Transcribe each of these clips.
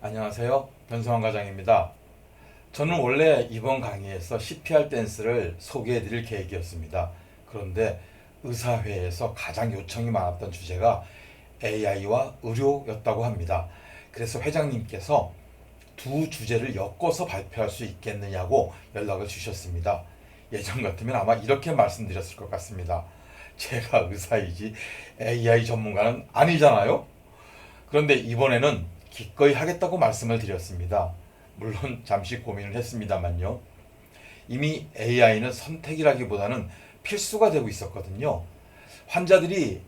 안녕하세요. 변성환 과장입니다. 저는 원래 이번 강의에서 CPR 댄스를 소개해 드릴 계획이었습니다. 그런데 의사회에서 가장 요청이 많았던 주제가 AI와 의료였다고 합니다. 그래서 회장님께서 두 주제를 엮어서 발표할 수 있겠느냐고 연락을 주셨습니다. 예전 같으면 아마 이렇게 말씀드렸을 것 같습니다. 제가 의사이지 AI 전문가는 아니잖아요. 그런데 이번에는 기꺼이 하겠다고 말씀을 드렸습니다. 물론 잠시 고민을 했습니다만요. 이미 AI는 선택이라기보다는 필수가 되고 있었거든요. 환자들이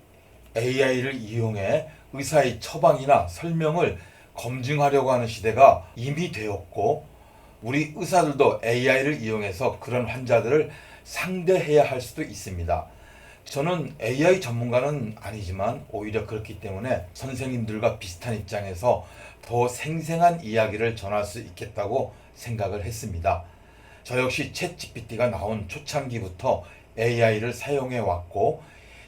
AI를 이용해 의사의 처방이나 설명을 검증하려고 하는 시대가 이미 되었고, 우리 의사들도 AI를 이용해서 그런 환자들을 상대해야 할 수도 있습니다. 저는 AI 전문가는 아니지만 오히려 그렇기 때문에 선생님들과 비슷한 입장에서 더 생생한 이야기를 전할 수 있겠다고 생각을 했습니다. 저 역시 챗 GPT가 나온 초창기부터 AI를 사용해 왔고,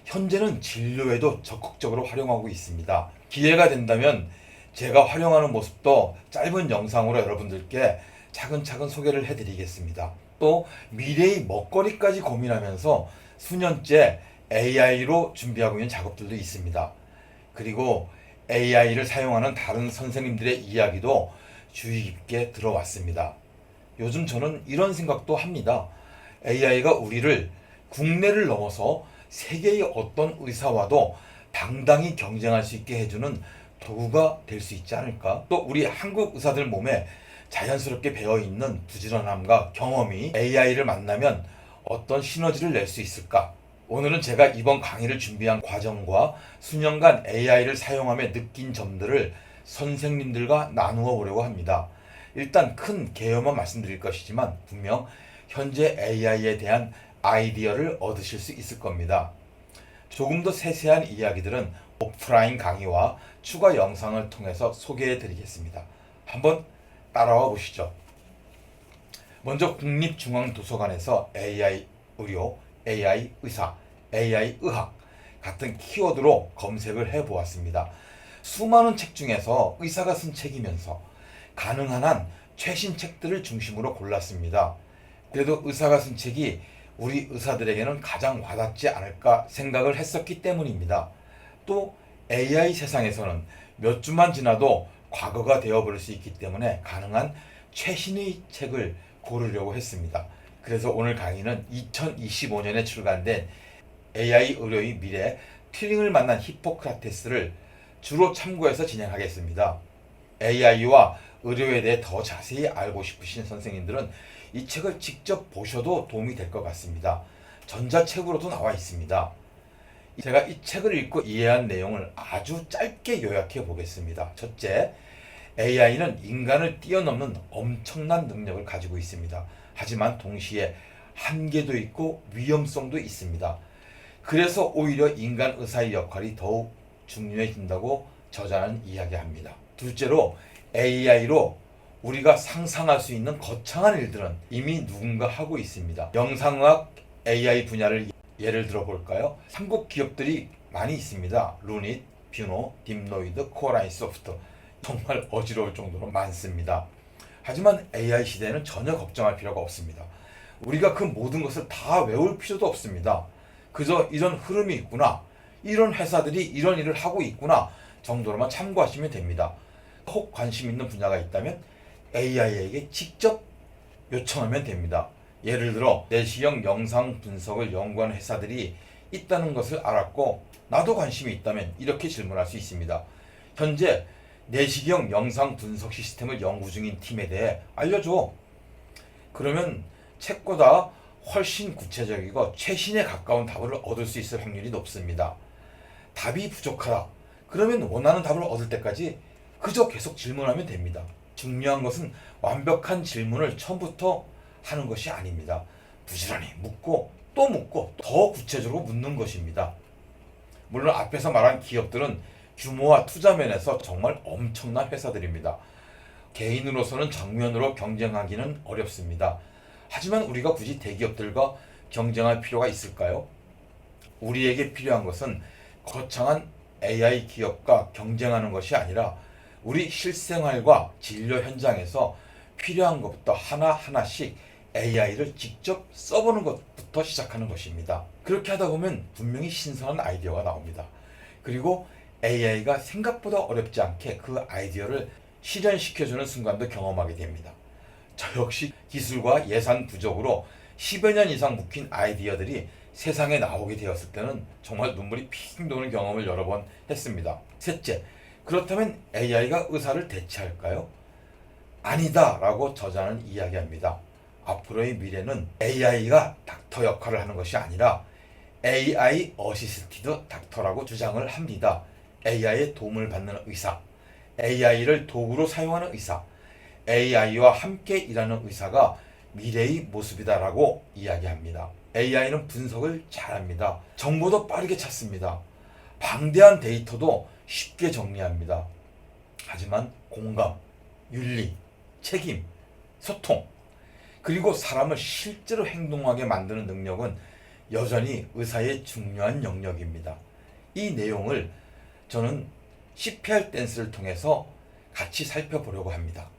현재는 진료에도 적극적으로 활용하고 있습니다. 기회가 된다면 제가 활용하는 모습도 짧은 영상으로 여러분들께 차근차근 소개를 해드리겠습니다. 또 미래의 먹거리까지 고민하면서 수년째 AI로 준비하고 있는 작업들도 있습니다. 그리고 AI를 사용하는 다른 선생님들의 이야기도 주의 깊게 들어왔습니다. 요즘 저는 이런 생각도 합니다. AI가 우리를 국내를 넘어서 세계의 어떤 의사와도 당당히 경쟁할 수 있게 해주는 도구가 될 수 있지 않을까? 또 우리 한국 의사들 몸에 자연스럽게 배어있는 부지런함과 경험이 AI를 만나면 어떤 시너지를 낼 수 있을까? 오늘은 제가 이번 강의를 준비한 과정과 수년간 AI를 사용하며 느낀 점들을 선생님들과 나누어 보려고 합니다. 일단 큰 개요만 말씀드릴 것이지만 분명 현재 AI에 대한 아이디어를 얻으실 수 있을 겁니다. 조금 더 세세한 이야기들은 오프라인 강의와 추가 영상을 통해서 소개해 드리겠습니다. 한번 따라와 보시죠. 먼저 국립중앙도서관에서 AI 의료, AI 의사, AI 의학 같은 키워드로 검색을 해 보았습니다. 수많은 책 중에서 의사가 쓴 책이면서 가능한 한 최신 책들을 중심으로 골랐습니다. 그래도 의사가 쓴 책이 우리 의사들에게는 가장 와닿지 않을까 생각을 했었기 때문입니다. 또 AI 세상에서는 몇 주만 지나도 과거가 되어버릴 수 있기 때문에 가능한 최신의 책을 고르려고 했습니다. 그래서 오늘 강의는 2025년에 출간된 AI 의료의 미래 튜링을 만난 히포크라테스를 주로 참고해서 진행하겠습니다. AI와 의료에 대해 더 자세히 알고 싶으신 선생님들은 이 책을 직접 보셔도 도움이 될 것 같습니다. 전자책으로도 나와 있습니다. 제가 이 책을 읽고 이해한 내용을 아주 짧게 요약해 보겠습니다. 첫째, AI는 인간을 뛰어넘는 엄청난 능력을 가지고 있습니다. 하지만 동시에 한계도 있고 위험성도 있습니다. 그래서 오히려 인간 의사의 역할이 더욱 중요해진다고 저자는 이야기합니다. 둘째로 AI로 우리가 상상할 수 있는 거창한 일들은 이미 누군가 하고 있습니다. 영상의학 AI 분야를 예를 들어 볼까요? 한국 기업들이 많이 있습니다. 루닛, 뷰노, 딥노이드, 코어라인 소프트. 정말 어지러울 정도로 많습니다. 하지만 AI 시대에는 전혀 걱정할 필요가 없습니다. 우리가 그 모든 것을 다 외울 필요도 없습니다. 그저 이런 흐름이 있구나, 이런 회사들이 이런 일을 하고 있구나 정도로만 참고하시면 됩니다. 혹 관심 있는 분야가 있다면 AI에게 직접 요청하면 됩니다. 예를 들어 내시경 영상 분석을 연구하는 회사들이 있다는 것을 알았고 나도 관심이 있다면 이렇게 질문할 수 있습니다. 현재 내시경 영상 분석 시스템을 연구 중인 팀에 대해 알려줘. 그러면 책보다 훨씬 구체적이고 최신에 가까운 답을 얻을 수 있을 확률이 높습니다. 답이 부족하다. 그러면 원하는 답을 얻을 때까지 그저 계속 질문하면 됩니다. 중요한 것은 완벽한 질문을 처음부터 하는 것이 아닙니다. 부지런히 묻고 또 묻고 더 구체적으로 묻는 것입니다. 물론 앞에서 말한 기업들은 규모와 투자 면에서 정말 엄청난 회사들입니다. 개인으로서는 정면으로 경쟁하기는 어렵습니다. 하지만 우리가 굳이 대기업들과 경쟁할 필요가 있을까요? 우리에게 필요한 것은 거창한 AI 기업과 경쟁하는 것이 아니라 우리 실생활과 진료 현장에서 필요한 것부터 하나하나씩 AI를 직접 써보는 것부터 시작하는 것입니다. 그렇게 하다 보면 분명히 신선한 아이디어가 나옵니다. 그리고 AI가 생각보다 어렵지 않게 그 아이디어를 실현시켜주는 순간도 경험하게 됩니다. 저 역시 기술과 예산 부족으로 10여 년 이상 묵힌 아이디어들이 세상에 나오게 되었을 때는 정말 눈물이 핑 도는 경험을 여러 번 했습니다. 셋째, 그렇다면 AI가 의사를 대체할까요? 아니다 라고 저자는 이야기합니다. 앞으로의 미래는 AI가 닥터 역할을 하는 것이 아니라 AI 어시스티드 닥터라고 주장을 합니다. AI의 도움을 받는 의사, AI를 도구로 사용하는 의사, AI와 함께 일하는 의사가 미래의 모습이다라고 이야기합니다. AI는 분석을 잘합니다. 정보도 빠르게 찾습니다. 방대한 데이터도 쉽게 정리합니다. 하지만 공감, 윤리, 책임, 소통, 그리고 사람을 실제로 행동하게 만드는 능력은 여전히 의사의 중요한 영역입니다. 이 내용을 저는 CPR 댄스를 통해서 같이 살펴보려고 합니다.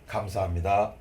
감사합니다.